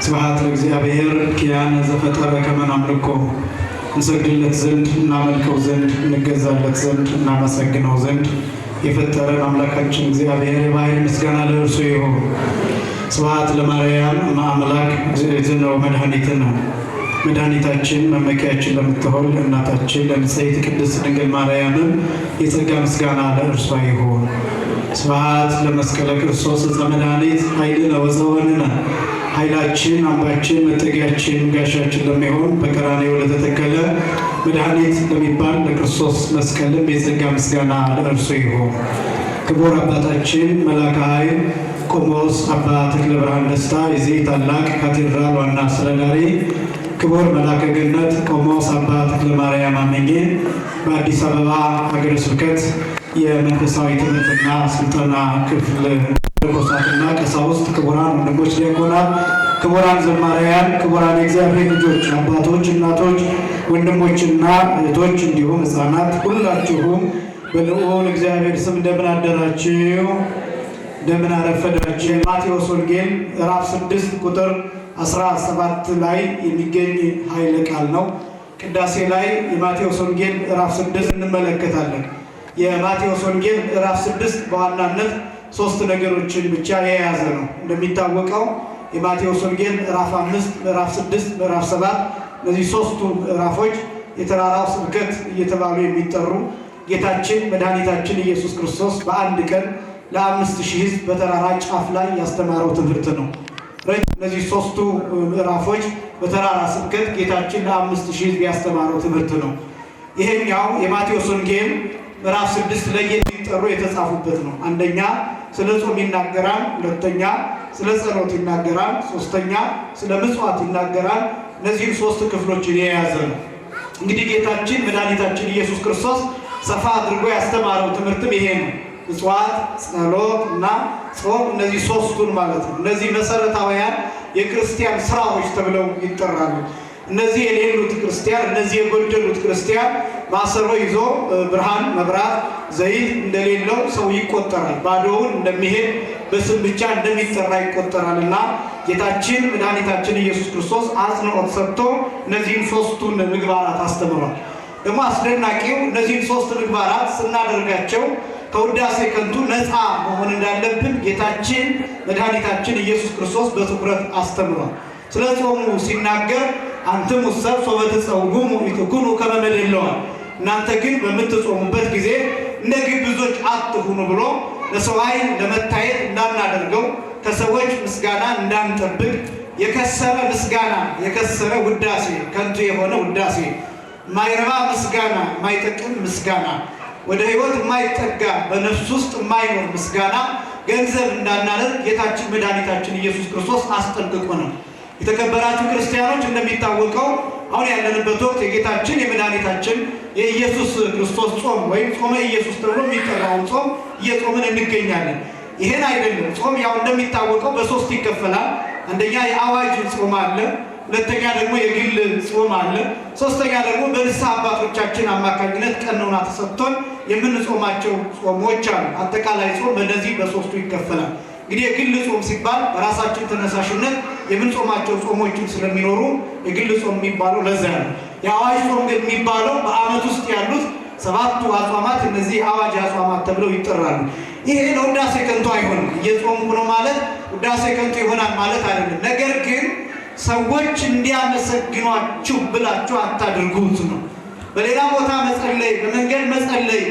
ስብሐት ለእግዚአብሔር ኪያነ ዘፈጠረ ከመ ናምልኮ እንሰግድለት ዘንድ እናመልከው ዘንድ እንገዛለት ዘንድ እናመሰግነው ዘንድ የፈጠረን አምላካችን እግዚአብሔር የባህሪ ምስጋና ለእርሱ ይሁን። ስብሐት ለማርያም እመ አምላክ እግዝእትነ ወመድኃኒትነ መድኃኒታችን መመኪያችን ለምትሆን እናታችን ለንጽሕት ቅድስት ድንግል ማርያምም የጸጋ ምስጋና ለእርሷ ይሁን። ስብሐት ለመስቀለ ክርስቶስ ዕፀ መድኃኒት ኃይልነ ወፀወንነ ኃይላችን አምባችን መጠጊያችን ጋሻችን ለሚሆን በቀራንዮ ለተተከለ መድኃኒት ለሚባል ለክርስቶስ መስቀልም የጸጋ ምስጋና ለእርሱ ይሁን። ክቡር አባታችን መልአከ ኃይል ቆሞስ አባ ተክለ ብርሃን ደስታ የዚህ ታላቅ ካቴድራል ዋና አስተዳዳሪ፣ ክቡር መልአከ ገነት ቆሞስ አባ ተክለ ማርያም አመኜ በአዲስ አበባ ሀገረ ስብከት የመንፈሳዊ ትምህርትና ስልጠና ክፍል ቆሳትና ቀሳውስት፣ ክቡራን ወንድሞች ዲያቆናት፣ ክቡራን ዘማሪያን፣ ክቡራን የእግዚአብሔር ልጆች አባቶች፣ እናቶች፣ ወንድሞችና እህቶች እንዲሁም ሕፃናት ሁላችሁም በልዑል እግዚአብሔር ስም እንደምን አደራችሁ? እንደምን አረፈዳችሁ? ማቴዎስ ወንጌል ምዕራፍ 6 ቁጥር 17 ላይ የሚገኝ ኃይለ ቃል ነው። ቅዳሴ ላይ የማቴዎስ ወንጌል ምዕራፍ 6 እንመለከታለን። የማቴዎስ ወንጌል ምዕራፍ 6 በዋናነት 3 ነገሮችን ብቻ የያዘ ነው። እንደሚታወቀው የማቴዎስ ወንጌል ምዕራፍ 5፣ ምዕራፍ 6፣ ምዕራፍ 7 እነዚህ 3ቱ ምዕራፎች የተራራው ስብከት እየተባሉ የሚጠሩ ጌታችን መድኃኒታችን ኢየሱስ ክርስቶስ በአንድ ቀን ለ5000 ሕዝብ በተራራ ጫፍ ላይ ያስተማረው ትምህርት ነው። እነዚህ 3ቱ ምዕራፎች በተራራ ስብከት ጌታችን ለ5000 ሕዝብ ያስተማረው ትምህርት ነው። ይሄኛው የማቴዎስ ወንጌል ምዕራፍ 6 ላይ የሚጠሩ የተጻፉበት ነው። አንደኛ ስለ ጾም ይናገራል፣ ሁለተኛ ስለ ጸሎት ይናገራል፣ ሶስተኛ ስለ ምጽዋት ይናገራል። እነዚህም 3 ክፍሎችን የያዘ ነው። እንግዲህ ጌታችን መድኃኒታችን ኢየሱስ ክርስቶስ ሰፋ አድርጎ ያስተማረው ትምህርትም ይሄ ነው። ምጽዋት፣ ጸሎት እና ጾም፣ እነዚህ 3ቱን ማለት ነው። እነዚህ መሰረታዊያን የክርስቲያን ስራዎች ተብለው ይጠራሉ። እነዚህ የሌሉት ክርስቲያን፣ እነዚህ የጎደሉት ክርስቲያን ማሰሮ ይዞ ብርሃን መብራት ዘይት እንደሌለው ሰው ይቆጠራል። ባዶውን እንደሚሄድ በስም ብቻ እንደሚጠራ ይቆጠራል። እና ጌታችን መድኃኒታችን ኢየሱስ ክርስቶስ አጽንዖት ሰጥቶ እነዚህን 3ቱን ምግባራት አስተምሯል። ደግሞ አስደናቂው እነዚህን 3 ምግባራት ስናደርጋቸው ከውዳሴ ከንቱ ነፃ መሆን እንዳለብን ጌታችን መድኃኒታችን ኢየሱስ ክርስቶስ በትኩረት አስተምሯል። ስለ ጾሙ ሲናገር አንትሙሰ ሶበ ትጸውሙ ኢትኩኑ ከመ መደለዋል፣ እናንተ ግን በምትጾሙበት ጊዜ እንደ ግብዞች አትሁኑ ብሎ ለሰው ዓይን ለመታየት እንዳናደርገው፣ ከሰዎች ምስጋና እንዳንጠብቅ፣ የከሰረ ምስጋና የከሰረ ውዳሴ ከንቱ የሆነ ውዳሴ፣ ማይረባ ምስጋና ማይጠቅም ምስጋና፣ ወደ ሕይወት የማይጠጋ በነፍስ ውስጥ የማይኖር ምስጋና ገንዘብ እንዳናደርግ ጌታችን መድኃኒታችን ኢየሱስ ክርስቶስ አስጠንቅቆ ነው። የተከበራችሁ ክርስቲያኖች፣ እንደሚታወቀው አሁን ያለንበት ወቅት የጌታችን የመድኃኒታችን የኢየሱስ ክርስቶስ ጾም ወይም ጾመ ኢየሱስ ተብሎ የሚጠራውን ጾም እየጾምን እንገኛለን። ይሄን አይደለም ጾም ያው እንደሚታወቀው በ3 ይከፈላል። አንደኛ የአዋጅ ጾም አለ፣ ሁለተኛ ደግሞ የግል ጾም አለ፣ ሶስተኛ ደግሞ በንስሐ አባቶቻችን አማካኝነት ቀኖና ተሰጥቶን የምንጾማቸው ጾሞች አሉ። አጠቃላይ ጾም በእነዚህ በ3ቱ ይከፈላል። እንግዲህ የግል ጾም ሲባል በራሳችን ተነሳሽነት የምንጾማቸው ጾሞችን ስለሚኖሩ የግል ጾም የሚባለው ለዛ ነው። የአዋጅ ጾም ግን የሚባለው በዓመት ውስጥ ያሉት 7ቱ አጽዋማት እነዚህ አዋጅ አጽዋማት ተብለው ይጠራሉ። ይሄ ለውዳሴ ከንቱ አይሆንም። እየጾሙ ነው ማለት ውዳሴ ከንቱ ይሆናል ማለት አይደለም። ነገር ግን ሰዎች እንዲያመሰግኗችሁ ብላችሁ አታድርጉት ነው። በሌላ ቦታ መጸለይ፣ በመንገድ መጸለይ፣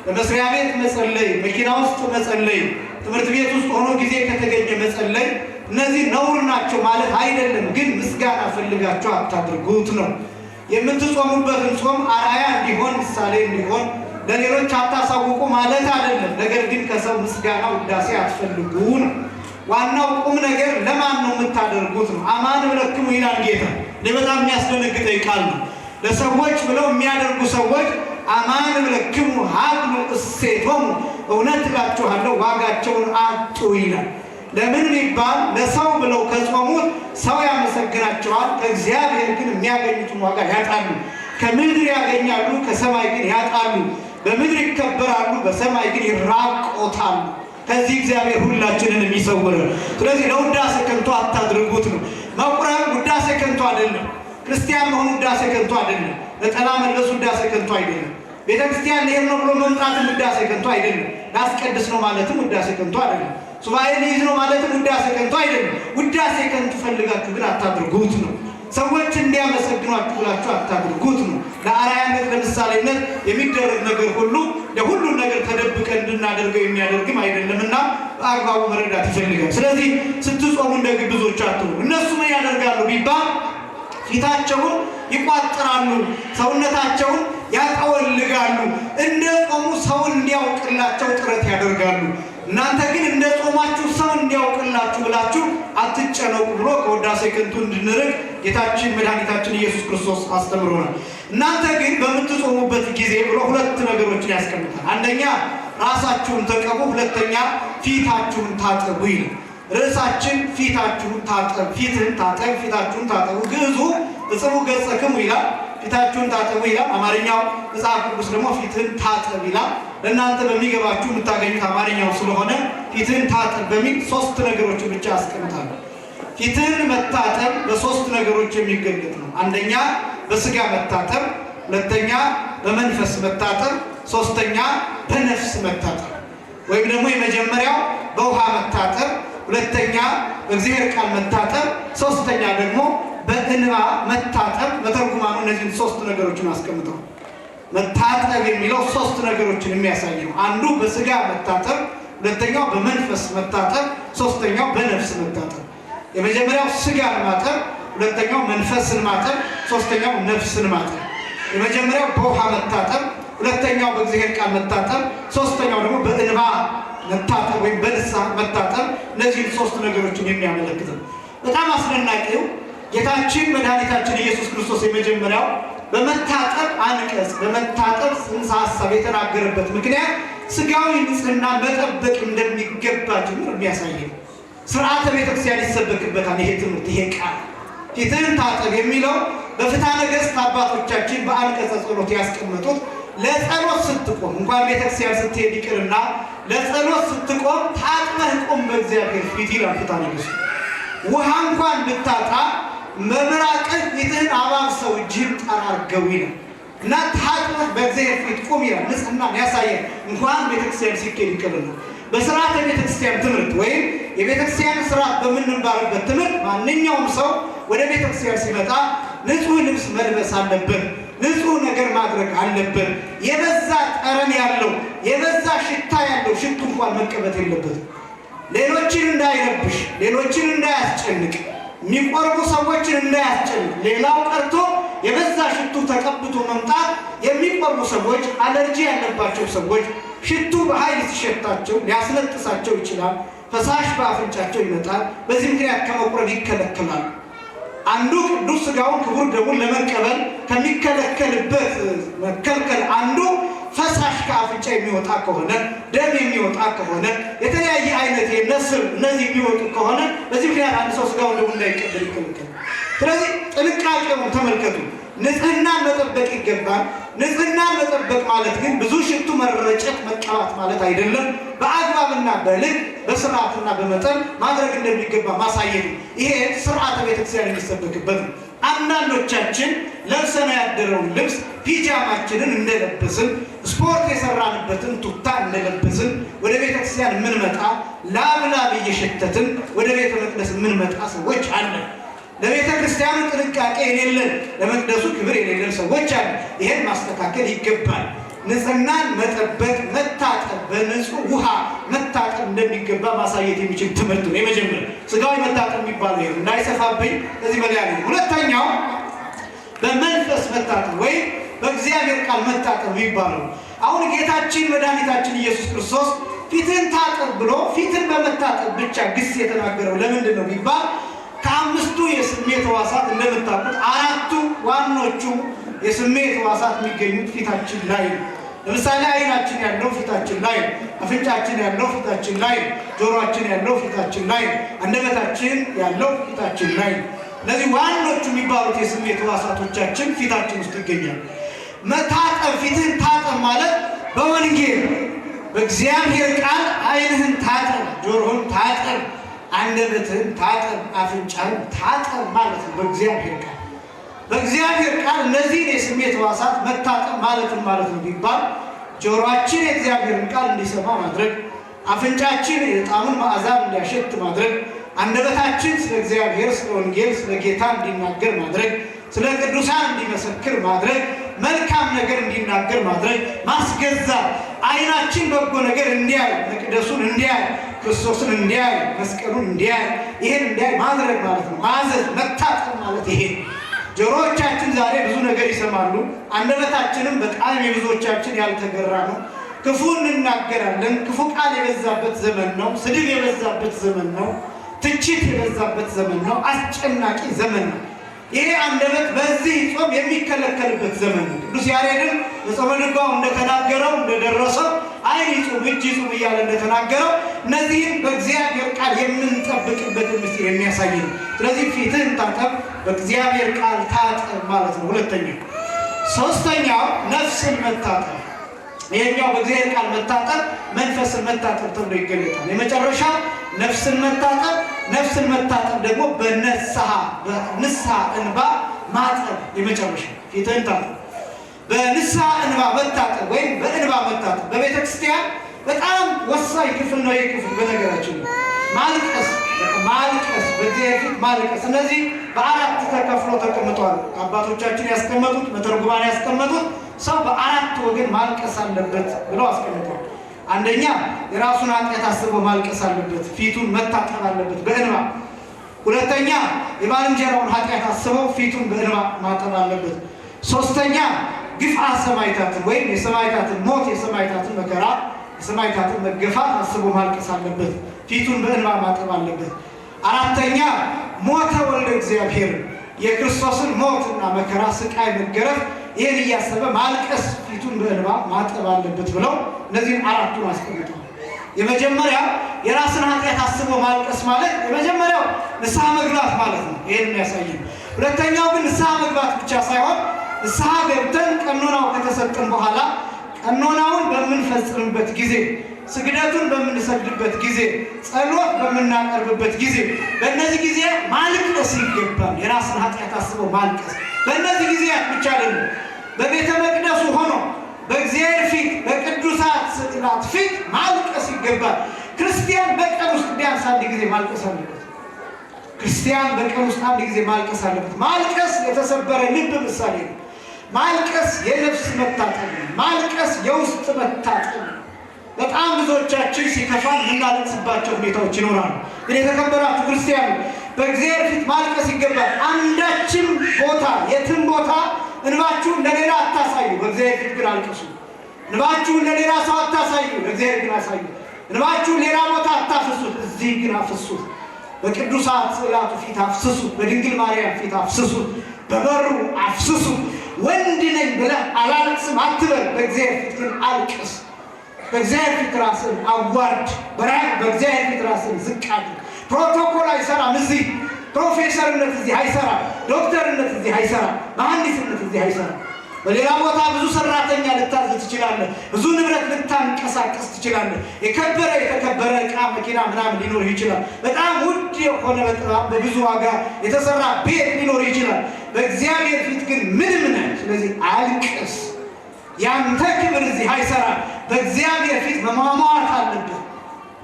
በመስሪያ ቤት መጸለይ፣ መኪና ውስጥ መጸለይ፣ ትምህርት ቤት ውስጥ ሆኖ ጊዜ ከተገኘ መጸለይ፣ እነዚህ ነውር ናቸው ማለት አይደለም። ግን ምስጋና ፈልጋችሁ አታድርጉት ነው። የምትጾሙበትን ጾም አርአያ እንዲሆን ምሳሌ እንዲሆን ለሌሎች አታሳውቁ ማለት አይደለም። ነገር ግን ከሰው ምስጋና ውዳሴ አትፈልጉ ነው። ዋናው ቁም ነገር ለማን ነው የምታደርጉት ነው። አማን ብለክሙ ይላል ጌታ። በጣም የሚያስደነግጠኝ ቃል ነው። ለሰዎች ብለው የሚያደርጉ ሰዎች አማን ብለክሙ ሀብሉ እሴቶሙ፣ እውነት እላችኋለሁ ዋጋቸውን አጡ ይላል። ለምን ቢባል ለሰው ብለው ከጾሙት ሰው ያመሰግናቸዋል፣ ከእግዚአብሔር ግን የሚያገኙትን ዋጋ ያጣሉ። ከምድር ያገኛሉ፣ ከሰማይ ግን ያጣሉ። በምድር ይከበራሉ፣ በሰማይ ግን ይራቆታሉ። ከዚህ እግዚአብሔር ሁላችንን የሚሰውረን። ስለዚህ ለውዳሴ ከንቱ አታድርጉት ነው። መቁረብ ክርስቲያን መሆኑ ውዳሴ ከንቱ አይደለም። ነጠላ መልበሱ ውዳሴ ከንቱ አይደለም። ቤተክርስቲያን ልሄድ ነው ብሎ መምጣትም ውዳሴ ከንቱ አይደለም። ላስቀድስ ነው ማለትም ውዳሴ ከንቱ አይደለም። ሱባኤ ልይዝ ነው ማለትም ውዳሴ ከንቱ አይደለም። ውዳሴ ከንቱ ፈልጋችሁ ግን አታድርጉት ነው። ሰዎች እንዲያመሰግኗችሁ ብላችሁ አታድርጉት ነው። ለአርአያነት ለምሳሌነት የሚደረግ ነገር ሁሉ ለሁሉም ነገር ተደብቀን እንድናደርገው የሚያደርግም አይደለምና በአግባቡ መረዳት ይፈልጋል። ስለዚህ ስትጾሙ እንደ ግብዞች አትሁኑ። እነሱ ምን ያደርጋሉ ቢባል ፊታቸውን ይቋጥራሉ፣ ሰውነታቸውን ያጠወልጋሉ፣ እንደ ጾሙ ሰውን እንዲያውቅላቸው ጥረት ያደርጋሉ። እናንተ ግን እንደ ጾማችሁ ሰው እንዲያውቅላችሁ ብላችሁ አትጨነቁ ብሎ ከውዳሴ ከንቱ እንድንርቅ ጌታችን መድኃኒታችን ኢየሱስ ክርስቶስ አስተምሮናል። እናንተ ግን በምትጾሙበት ጊዜ ብሎ ሁለት ነገሮችን ያስቀምጣል። አንደኛ ራሳችሁን ተቀቡ፣ ሁለተኛ ፊታችሁን ታጠቡ ይላል። ርዕሳችን ፊታችሁን ታጠቡ፣ ፊትህን ታጠብ፣ ፊታችሁን ታጠቡ። ግዕዙ እጽቡ ገጸክሙ ይላል፣ ፊታችሁን ታጠቡ ይላል። አማርኛው መጽሐፍ ቅዱስ ደግሞ ፊትህን ታጠብ ይላል። ለእናንተ በሚገባችሁ የምታገኙት አማርኛው ስለሆነ ፊትህን ታጠብ በሚል ሶስት ነገሮችን ብቻ ያስቀምጣል። ፊትህን መታጠብ በሶስት ነገሮች የሚገለጥ ነው። አንደኛ በስጋ መታጠብ፣ ሁለተኛ በመንፈስ መታጠብ፣ ሶስተኛ በነፍስ መታጠብ። ወይም ደግሞ የመጀመሪያው በውሃ መታጠብ፣ ሁለተኛ በእግዚአብሔር ቃል መታጠብ፣ ሶስተኛ ደግሞ በእንባ መታጠብ። በተርጉማኑ እነዚህን ሶስት ነገሮችን አስቀምጠው መታጠብ የሚለው ሶስት ነገሮችን የሚያሳይ ነው። አንዱ በስጋ መታጠብ፣ ሁለተኛው በመንፈስ መታጠብ፣ ሶስተኛው በነፍስ መታጠብ። የመጀመሪያው ስጋን ማጠብ፣ ሁለተኛው መንፈስን ማጠብ፣ ሶስተኛው ነፍስን ማጠብ። የመጀመሪያው በውሃ መታጠብ፣ ሁለተኛው በእግዚአብሔር ቃል መታጠብ፣ ሶስተኛው ደግሞ በእንባ መታጠብ ወይም በንስሐ መታጠብ። እነዚህን ሶስት ነገሮችን የሚያመለክት ነው። በጣም አስደናቂው ጌታችን መድኃኒታችን ኢየሱስ ክርስቶስ የመጀመሪያው በመታጠብ አንቀጽ በመታጠብ ጽንሰ ሐሳብ የተናገረበት ምክንያት ስጋዊ ንጽህና መጠበቅ እንደሚገባ ጭምር የሚያሳይ ነው። ስርዓተ ቤተክርስቲያን ይሰበክበታል። ይሄ ትምህርት ይሄ ቃል ፊትህን ታጠብ የሚለው በፍትሐ ነገሥት አባቶቻችን በአንቀጸ ጸሎት ያስቀመጡት ለጸሎት ስትቆም እንኳን ቤተክርስቲያን ስትሄድ ይቅርና ለጸሎት ስትቆም ታጥበህ ቆም በእግዚአብሔር ፊት ይላል ፍትሐ ነገሥት። ውሃ እንኳን ብታጣ መብራቅህ ፊትህን አባብሰው እጅህን ጠራርገው ይላል እና ታጥበህ በእግዚአብሔር ፊት ቁም ይላል። ንጽህናን ያሳያል። እንኳን ቤተክርስቲያን ሲኬድ ይቅርና በስርዓተ ቤተክርስቲያን ትምህርት ወይም የቤተክርስቲያን ስርዓት በምንባልበት ትምህርት ማንኛውም ሰው ወደ ቤተክርስቲያን ሲመጣ ንጹህ ልብስ መልበስ አለበት። ንጹህ ነገር ማድረግ አለበት። የበዛ ጠረን ያለው የበዛ ሽታ ያለው ሽቱ እንኳን መቀበት የለበትም። ሌሎችን እንዳይረብሽ፣ ሌሎችን እንዳያስጨንቅ፣ የሚቆርቡ ሰዎችን እንዳያስጨንቅ። ሌላው ቀርቶ የበዛ ሽቱ ተቀብቶ መምጣት የሚቆርቡ ሰዎች፣ አለርጂ ያለባቸው ሰዎች ሽቱ በኃይል ሲሸታቸው ሊያስነጥሳቸው ይችላል። ፈሳሽ በአፍንጫቸው ይመጣል። በዚህ ምክንያት ከመቁረብ ይከለከላል። አንዱ ቅዱስ ሥጋውን ክቡር ደሙን ለመቀበል ከሚከለከልበት መከልከል አንዱ ፈሳሽ ከአፍንጫ የሚወጣ ከሆነ፣ ደም የሚወጣ ከሆነ፣ የተለያየ አይነት የነስር እነዚህ የሚወጡ ከሆነ በዚህ ምክንያት አንድ ሰው ሥጋውን ደሙን እንዳይቀበል ይከለከላል። ስለዚህ ጥንቃቄውን ተመልከቱ። ንጽህናን መጠበቅ ይገባል። ንጽህናን መጠበቅ ማለት ግን ብዙ ሽቱ መረጨት መቀባት ማለት አይደለም። በአግባብና በልክ በስርዓትና በመጠን ማድረግ እንደሚገባ ማሳየት። ይሄ ስርዓተ ቤተክርስቲያን የሚሰበክበት ነው። አንዳንዶቻችን ለብሰን ያደረውን ልብስ ፒጃማችንን እንደለበስን ስፖርት የሰራንበትን ቱታ እንደለበስን ወደ ቤተክርስቲያን የምንመጣ ላብላብ እየሸተትን ወደ ቤተ መቅደስ የምንመጣ ሰዎች አለን። ለቤተ ክርስቲያኑ ጥንቃቄ የሌለን ለመቅደሱ ክብር የሌለን ሰዎች አሉ። ይሄን ማስተካከል ይገባል። ንጽህናን መጠበቅ መታጠብ፣ በንጹህ ውሃ መታጠብ እንደሚገባ ማሳየት የሚችል ትምህርት ነው። የመጀመሪያ ስጋዊ መታጠብ የሚባለው ይሄ እንዳይሰፋብኝ እዚህ በላይ ነው። ሁለተኛው በመንፈስ መታጠብ ወይም በእግዚአብሔር ቃል መታጠብ የሚባለው አሁን ጌታችን መድኃኒታችን ኢየሱስ ክርስቶስ ፊትን ታጠብ ብሎ ፊትን በመታጠብ ብቻ ግስ የተናገረው ለምንድን ነው ቢባል ከአምስቱ የስሜት ሕዋሳት እንደምታውቁት አራቱ ዋኖቹ የስሜት ሕዋሳት የሚገኙት ፊታችን ላይ ነው። ለምሳሌ ዓይናችን ያለው ፊታችን ላይ ነው። አፍንጫችን ያለው ፊታችን ላይ ነው። ጆሮአችን ያለው ፊታችን ላይ ነው። አንደበታችን ያለው ፊታችን ላይ ነው። እነዚህ ዋኖቹ የሚባሉት የስሜት ሕዋሳቶቻችን ፊታችን ውስጥ ይገኛሉ። መታጠብ ፊትህን ታጠብ ማለት በወንጌል በእግዚአብሔር ቃል ዓይንህን ታጠብ፣ ጆሮህን ታጠብ፣ አንደበትህን ታጠብ፣ አፍንጫህን ታጠብ ማለት ነው። በእግዚአብሔር ቃል በእግዚአብሔር ቃል እነዚህን የስሜት ሕዋሳት መታጠብ ማለት ነው ቢባል ጆሮአችን የእግዚአብሔርን ቃል እንዲሰማ ማድረግ፣ አፍንጫችን የዕጣኑን መዓዛ እንዲያሸት ማድረግ፣ አንደበታችን ስለ እግዚአብሔር፣ ስለ ወንጌል፣ ስለ ጌታ እንዲናገር ማድረግ፣ ስለ ቅዱሳን እንዲመሰክር ማድረግ፣ መልካም ነገር እንዲናገር ማድረግ፣ ማስገዛት፣ ዓይናችን በጎ ነገር እንዲያይ፣ መቅደሱን እንዲያይ፣ ክርስቶስን እንዲያይ፣ መስቀሉን እንዲያይ፣ ይሄን እንዲያይ ማድረግ ማለት ነው። ማዘዝ መታጠብ ማለት ይሄ። ጆሮዎቻችን ዛሬ ብዙ ነገር ይሰማሉ። አንደበታችንም በጣም የብዙዎቻችን ያልተገራ ነው። ክፉ እንናገራለን። ክፉ ቃል የበዛበት ዘመን ነው። ስድብ የበዛበት ዘመን ነው። ትችት የበዛበት ዘመን ነው። አስጨናቂ ዘመን ነው። ይሄ አንደበት በዚህ ጾም የሚከለከልበት ዘመን ነው። ቅዱስ ያሬድም በጾመ ድጓው እንደተናገረው እንደደረሰው ዓይን ይጹም እጅ ይጹም እያለ እንደተናገረው እነዚህም በእግዚአብሔር ቃል የምንጠብቅበትን ምስጢር የሚያሳይ ነው። ስለዚህ ፊትህን ታጠብ፣ በእግዚአብሔር ቃል ታጠብ ማለት ነው ሁለተኛው። ሶስተኛው ነፍስን መታጠብ። ይሄኛው በእግዚአብሔር ቃል መታጠብ መንፈስን መታጠብ ተብሎ ይገለጣል። የመጨረሻው ነፍስን መታጠብ። ነፍስን መታጠብ ደግሞ በንስሐ እንባ ማጠብ። የመጨረሻው ፊትህን ታጠብ፣ በንስሐ እንባ መታጠብ ወይም በእንባ መታጠብ በቤተ ክርስቲያን በጣም ወሳኝ ክፍል ነው። ይሄ ክፍል በነገራችን ነው ማልቀስ፣ በእግዚአብሔር ፊት ማልቀስ። እነዚህ በአራት ተከፍሎ ተቀምጧል። አባቶቻችን ያስቀመጡት፣ መተርጉማን ያስቀመጡት ሰው በአራት ወገን ማልቀስ አለበት ብለው አስቀምጧል። አንደኛ የራሱን ኃጢአት አስቦ ማልቀስ አለበት፣ ፊቱን መታጠብ አለበት በእንባ። ሁለተኛ የባልንጀራውን ኃጢአት አስቦ ፊቱን በእንባ ማጠብ አለበት። ሶስተኛ ግፍአ ሰማዕታትን ወይም የሰማዕታትን ሞት፣ የሰማዕታትን መከራ፣ የሰማዕታትን መገፋት አስቦ ማልቀስ አለበት፣ ፊቱን በእንባ ማጠብ አለበት። አራተኛ ሞተ ወልደ እግዚአብሔር፣ የክርስቶስን ሞትና መከራ፣ ስቃይ፣ መገረፍ ይህን እያሰበ ማልቀስ፣ ፊቱን በእንባ ማጠብ አለበት ብለው እነዚህን አራቱን አስቀምጠዋል። የመጀመሪያ የራስን ኃጢአት አስቦ ማልቀስ ማለት የመጀመሪያው ንስሐ መግባት ማለት ነው። ይህን የሚያሳየን። ሁለተኛው ግን ንስሐ መግባት ብቻ ሳይሆን ንስሐ ገብተን ቀኖናው ከተሰጠን በኋላ ቀኖናውን በምንፈጽምበት ጊዜ፣ ስግደቱን በምንሰግድበት ጊዜ፣ ጸሎት በምናቀርብበት ጊዜ፣ በእነዚህ ጊዜ ማልቀስ ይገባል። የራስን ኃጢአት አስቦ ማልቀስ በእነዚህ ጊዜያት ብቻ አይደለም። በቤተ መቅደሱ ሆኖ በእግዚአብሔር ፊት በቅዱሳት ስዕላት ፊት ማልቀስ ይገባል። ክርስቲያን በቀን ውስጥ ቢያንስ አንድ ጊዜ ማልቀስ አለበት። ክርስቲያን በቀን ውስጥ አንድ ጊዜ ማልቀስ አለበት። ማልቀስ የተሰበረ ልብ ምሳሌ ነው። ማልቀስ የነፍስ መታጠብ ነው። ማልቀስ የውስጥ መታጠብ ነው። በጣም ብዙዎቻችን ሲከፋን የምናለቅስባቸው ሁኔታዎች ይኖራሉ። ግን የተከበራችሁ ክርስቲያኑ በእግዚአብሔር ፊት ማልቀስ ይገባል። አንዳችም ቦታ የትም ቦታ እንባችሁን ለሌላ አታሳዩ፣ በእግዚአብሔር ፊት ግን አልቅሱ። እንባችሁን ለሌላ ሰው አታሳዩ፣ ለእግዚአብሔር ግን አሳዩ። እንባችሁን ሌላ ቦታ አታፍሱት፣ እዚህ ግን አፍሱት። በቅዱሳት ስዕላቱ ፊት አፍስሱት፣ በድንግል ማርያም ፊት አፍስሱት፣ በበሩ አፍስሱት። ወንድ ነኝ ብለህ አላለቅስም አትበል፣ በእግዚአብሔር ፊት ግን አልቅስ። በእግዚአብሔር ፊት ራስን አዋርድ፣ በእግዚአብሔር ፊት ራስን ዝቅ አድርግ። ፕሮቶኮል አይሰራም። እዚህ ፕሮፌሰርነት እዚህ አይሰራም። ዶክተርነት እዚህ አይሰራም። መሐንዲስነት እዚህ አይሰራም። በሌላ ቦታ ብዙ ሰራተኛ ልታዝ ትችላለህ። ብዙ ንብረት ልታንቀሳቀስ ትችላለህ። የከበረ የተከበረ ዕቃ መኪና ምናምን ሊኖር ይችላል። በጣም ውድ የሆነ በጣም በብዙ ዋጋ የተሰራ ቤት ሊኖር ይችላል። በእግዚአብሔር ፊት ግን ምንም ነህ። ስለዚህ አልቅስ። ያንተ ክብር እዚህ አይሰራም። በእግዚአብሔር ፊት መሟሟት አለብህ።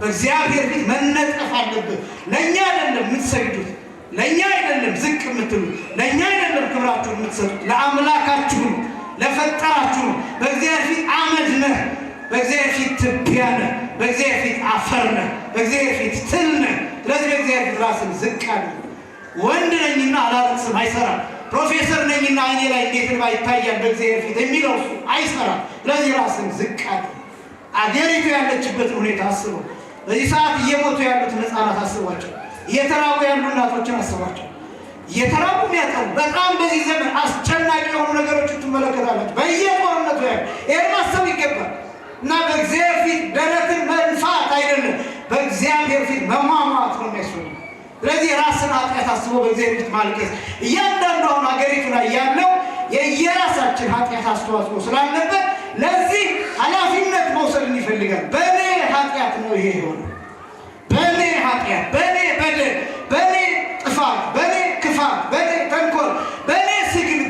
በእግዚአብሔር ፊት መነጠፍ አለብህ። ለእኛ አይደለም የምትሰግዱት፣ ለእኛ አይደለም ዝቅ የምትሉት፣ ለእኛ አይደለም ክብራችሁን የምትሰጡት፣ ለአምላካችሁ ነው፣ ለፈጠራችሁ ነው። በእግዚአብሔር ፊት አመድ ነህ፣ በእግዚአብሔር ፊት ትቢያ ነህ፣ በእግዚአብሔር ፊት አፈር ነህ፣ በእግዚአብሔር ፊት ትል ነህ። ስለዚህ በእግዚአብሔር ፊት ራስን ዝቅ አድርግ። ወንድ ነኝና አላለቅስም አይሰራም። ፕሮፌሰር ነኝና አይኔ ላይ እንዴት እንባ ይታያል በእግዚአብሔር ፊት የሚለው እሱ አይሰራም። ስለዚህ ራስን ዝቅ አድርግ። አገሪቱ ያለችበትን ሁኔታ አስበው። በዚህ ሰዓት እየሞቱ ያሉትን ሕፃናት አስቧቸው። እየተራቡ ያሉ እናቶችን አስቧቸው። እየተራቡ የሚያጠሩ በጣም በዚህ ዘመን አስጨናቂ የሆኑ ነገሮችን ትመለከታላችሁ። በየጦርነቱ ያሉ ይህን ማሰብ ይገባል። እና በእግዚአብሔር ፊት ደረትን መንፋት አይደለም፣ በእግዚአብሔር ፊት መሟሟት ነው የሚያስፈልገው። ስለዚህ ራስን ኃጢአት አስቦ በእግዚአብሔር ፊት ማልቀስ። እያንዳንዱ አሁን ሀገሪቱ ላይ ያለው የየራሳችን ኃጢአት አስተዋጽኦ ስላለበት ለዚህ ኃላፊነት መውሰድን ይፈልጋል። በእኔ ኃጢአት ነው ይሄ የሆነ፣ በእኔ ኃጢአት፣ በእኔ በደል፣ በእኔ ጥፋት፣ በእኔ ክፋት፣ በእኔ ተንኮል፣ በእኔ ስግብ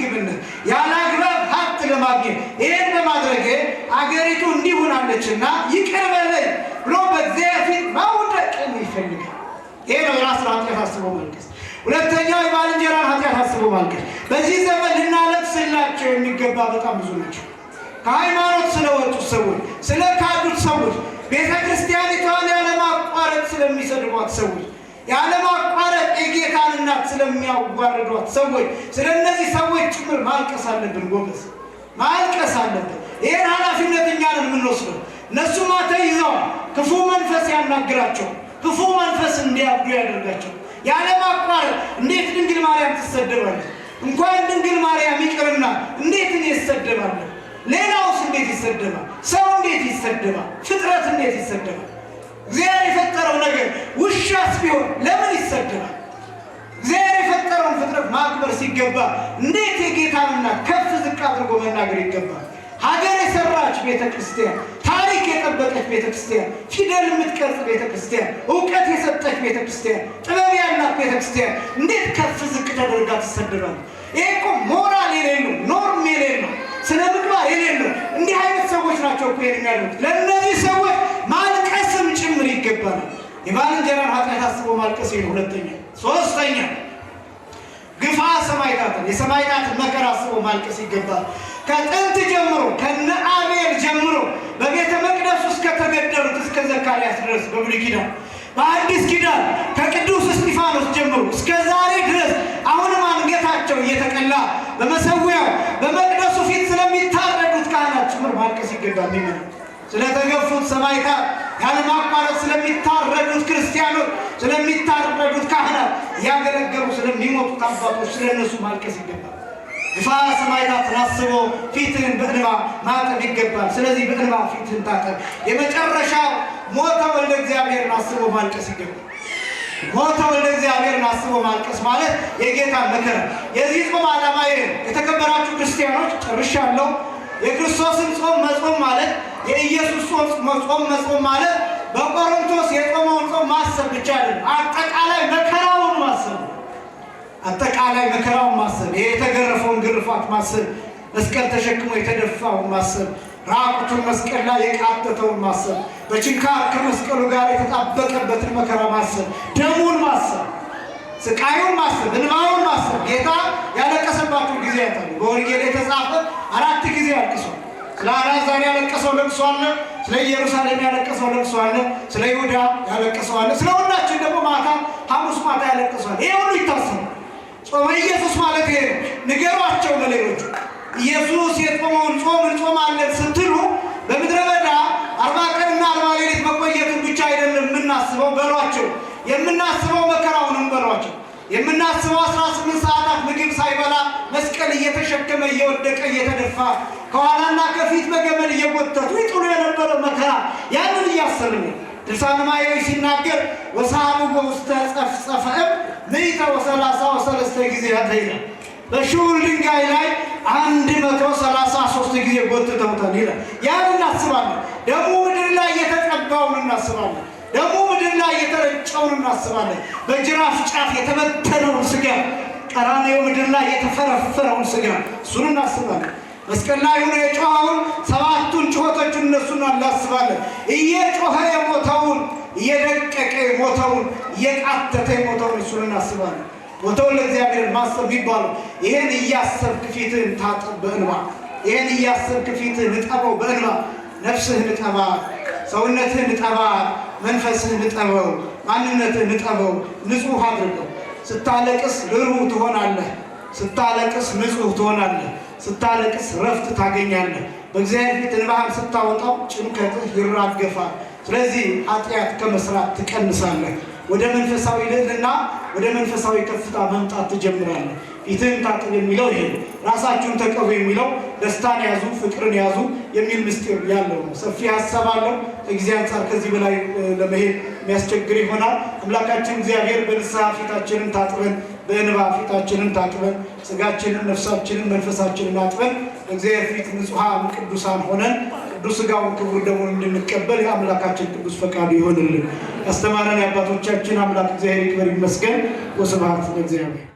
አጥፍታለችና ይቅር በለኝ ብሎ በእግዚአብሔር ፊት መውደቅን ይፈልጋል። ይሄ ነው የራስን ኃጢአት አስቦ ማልቀስ። ሁለተኛው የባልንጀራን ኃጢአት አስቦ ማልቀስ። በዚህ ዘመን ልናለቅስላቸው የሚገባ በጣም ብዙ ናቸው። ከሃይማኖት ስለወጡት ሰዎች፣ ስለ ካዱት ሰዎች፣ ቤተ ክርስቲያኒቷን ያለማቋረጥ ስለሚሰድቧት ሰዎች፣ ያለማቋረጥ የጌታን እናት ስለሚያዋርዷት ሰዎች፣ ስለ እነዚህ ሰዎች ጭምር ማልቀስ አለብን። ጎበዝ ማልቀስ አለብን። ይህን ኃላፊነት እኛ ነን የምንወስደው። እነሱማ ተይዘዋል። ክፉ መንፈስ ያናግራቸው፣ ክፉ መንፈስ እንዲያብዱ ያደርጋቸው። ያለማቋረጥ እንዴት ድንግል ማርያም ትሰደባለች? እንኳን ድንግል ማርያም ይቅርና እንዴት እኔ እሰደባለሁ? ሌላውስ እንዴት ይሰደባል? ሰው እንዴት ይሰደባል? ፍጥረት እንዴት ይሰደባል? እግዚአብሔር የፈጠረው ነገር ውሻስ ቢሆን ለምን ይሰደባል? እግዚአብሔር የፈጠረውን ፍጥረት ማክበር ሲገባ እንዴት የጌታን እናት ከፍ ዝቅ አድርጎ መናገር ይገባል? ሀገር የሰራች ቤተክርስቲያን፣ ታሪክ የጠበቀች ቤተክርስቲያን፣ ፊደል የምትቀርጽ ቤተክርስቲያን፣ እውቀት የሰጠች ቤተክርስቲያን፣ ጥበብ ያላት ቤተክርስቲያን እንዴት ከፍ ዝቅ ተደርጋ ትሰደባለች? ይሄ እኮ ሞራል የሌለው ኖርም የሌለው ስነ ምግባር የሌለው እንዲህ አይነት ሰዎች ናቸው እኮ የሚያደርጉት። ለእነዚህ ሰዎች ማልቀስም ጭምር ይገባናል። የባልንጀራን ኃጢአት አስቦ ማልቀስ ይሄ ሁለተኛ። ሶስተኛ ግፋ ሰማዕታትን፣ የሰማዕታትን መከራ አስቦ ማልቀስ ይገባል። ከጥንት ጀምሮ ከነ አቤል ጀምሮ በቤተ መቅደስ ውስጥ ከተገደሉት እስከ ዘካርያስ ድረስ በብሉይ ኪዳን፣ በአዲስ ኪዳን ከቅዱስ እስጢፋኖስ ጀምሮ እስከ ዛሬ ድረስ አሁንም አንገታቸው እየተቀላ በመሰዊያው በመቅደሱ ፊት ስለሚታረዱት ካህናት ጭምር ማልቀስ ይገባል። ስለተገፉት ሰማዕታት፣ ያለማቋረጥ ስለሚታረዱት ክርስቲያኖች፣ ስለሚታረዱት ካህናት፣ ያገለገሉ ስለሚሞቱት አባቶች ስለነሱ ማልቀስ ይገባል። ግፋ ሰማዕታትን አስቦ ፊትህን በእንባ ማጠብ ይገባል። ስለዚህ በእንባ ፊትህን ታጠብ። የመጨረሻው ሞተ ወልደ እግዚአብሔርን አስቦ ማልቀስ ይገባል። ሞተ ወልደ እግዚአብሔርን አስቦ ማልቀስ ማለት የጌታን መከራ። የዚህ ጾም ዓላማ ይሄ ነው። የተከበራችሁ ክርስቲያኖች ጨርሻለሁ። የክርስቶስን ጾም መጾም ማለት የኢየሱስ ጾም መጾም ማለት በቆሮንቶስ የጾመውን ጾም ማሰብ ብቻ አይደለም፣ አጠቃላይ መከራውን ማሰብ፣ አጠቃላይ መከራውን ማሰብ፣ የተገረፈውን ግርፋት ማሰብ፣ መስቀል ተሸክሞ የተደፋውን ማሰብ፣ ራቁቱን መስቀል ላይ የቃተተውን ማሰብ፣ በችንካር ከመስቀሉ ጋር የተጣበቀበትን መከራ ማሰብ፣ ደሙን ማሰብ፣ ስቃዩን ማሰብ፣ እንባውን ማሰብ። ጌታ ያለቀሰባቸው ጊዜያት አሉ። በወንጌል የተጻፈ 4 ጊዜ አልቅሷል። ስለ አልዓዛር ያለቀሰው ለቅሶ አለ፣ ስለ ኢየሩሳሌም ያለቀሰው ለቅሶ አለ፣ ስለ ይሁዳ ያለቀሰው አለ፣ ስለ ሁላችን ደግሞ ማታ ሐሙስ ማታ ያለቀሰው። ይሄ ሁሉ ይታሰባል። ጾመ ኢየሱስ ማለት ይሄ ነው። ንገሯቸው ለሌሎቹ ኢየሱስ የጾመውን ጾም እንጾማለን ስትሉ በምድረ በዳ 40 ቀንና 40 ሌሊት መቆየቱን ብቻ አይደለም የምናስበው በሏቸው። የምናስበው መከራውንም በሏቸው። የምናስበው 18 ሰዓታት ምግብ ሳይበላ መስቀል እየተሸከመ እየወደቀ እየተደፋ ከኋላና ከፊት በገመድ እየጎተቱ ይጥሉ የነበረ መከራ ያንን እያሰብን ድርሳነ ማያዊ ሲናገር ወሳሉ ውስተ ጸፍጸፈ ምዕተ ወሰላሳ ወሰለስተ ጊዜ ያተይና በሽውል ድንጋይ ላይ 133 ጊዜ ጎትተውታል ይላል። ያን እናስባለን። ደግሞ ምድር ላይ የተቀባውን እናስባለን። ደግሞ ምድር ላይ የተረጨውን እናስባለን። በጅራፍ ጫፍ የተበተነውን ስጋ፣ ቀራንዮ ምድር ላይ የተፈረፈረውን ስጋ እሱን እናስባለን። መስቀል ላይ ሆኖ የጮኸውን 7ቱን ጩኸቶች እነሱን እናስባለን። እየጮኸ የሞተውን፣ እየደቀቀ የሞተውን፣ እየቃተተ የሞተውን እሱን እናስባለን። ሞተውን ለእግዚአብሔር ማሰብ ይባላል። ይሄን እያሰብክ ፊትህን ታጠብ በእንባ። ይሄን እያሰብክ ፊትህን እጠበው በእንባ። ነፍስህን እጠባ፣ ሰውነትህን እጠባ፣ መንፈስህን እጠበው፣ ማንነትህን እጠበው፣ ንጹህ አድርገው። ስታለቅስ ርኅሩህ ትሆናለህ። ስታለቅስ ንጹህ ትሆናለህ። ስታለቅስ ረፍት ታገኛለህ። በእግዚአብሔር ፊት እንባህን ስታወጣው ጭንቀትህ ይራገፋል። ስለዚህ ኃጢአት ከመስራት ትቀንሳለህ። ወደ መንፈሳዊ ልዕልና፣ ወደ መንፈሳዊ ከፍታ መምጣት ትጀምራለህ። ፊትህን ታጠብ የሚለው ይሄ ነው። ራሳችሁን ተቀቡ የሚለው ደስታን ያዙ፣ ፍቅርን ያዙ የሚል ምስጢር ያለው ነው። ሰፊ ሀሳብ አለው። ከጊዜ አንጻር ከዚህ በላይ ለመሄድ የሚያስቸግር ይሆናል። አምላካችን እግዚአብሔር በንስሐ ፊታችንን ታጥበን፣ በእንባ ፊታችንን ታጥበን፣ ስጋችንን፣ ነፍሳችንን፣ መንፈሳችንን አጥበን በእግዚአብሔር ፊት ንጹሐን ቅዱሳን ሆነን ቅዱስ ሥጋውን ክቡር ደሙን እንድንቀበል የአምላካችን ቅዱስ ፈቃዱ ይሆንልን። ያስተማረን የአባቶቻችን አምላክ እግዚአብሔር ይክበር ይመስገን። ወስብሐት ለእግዚአብሔር።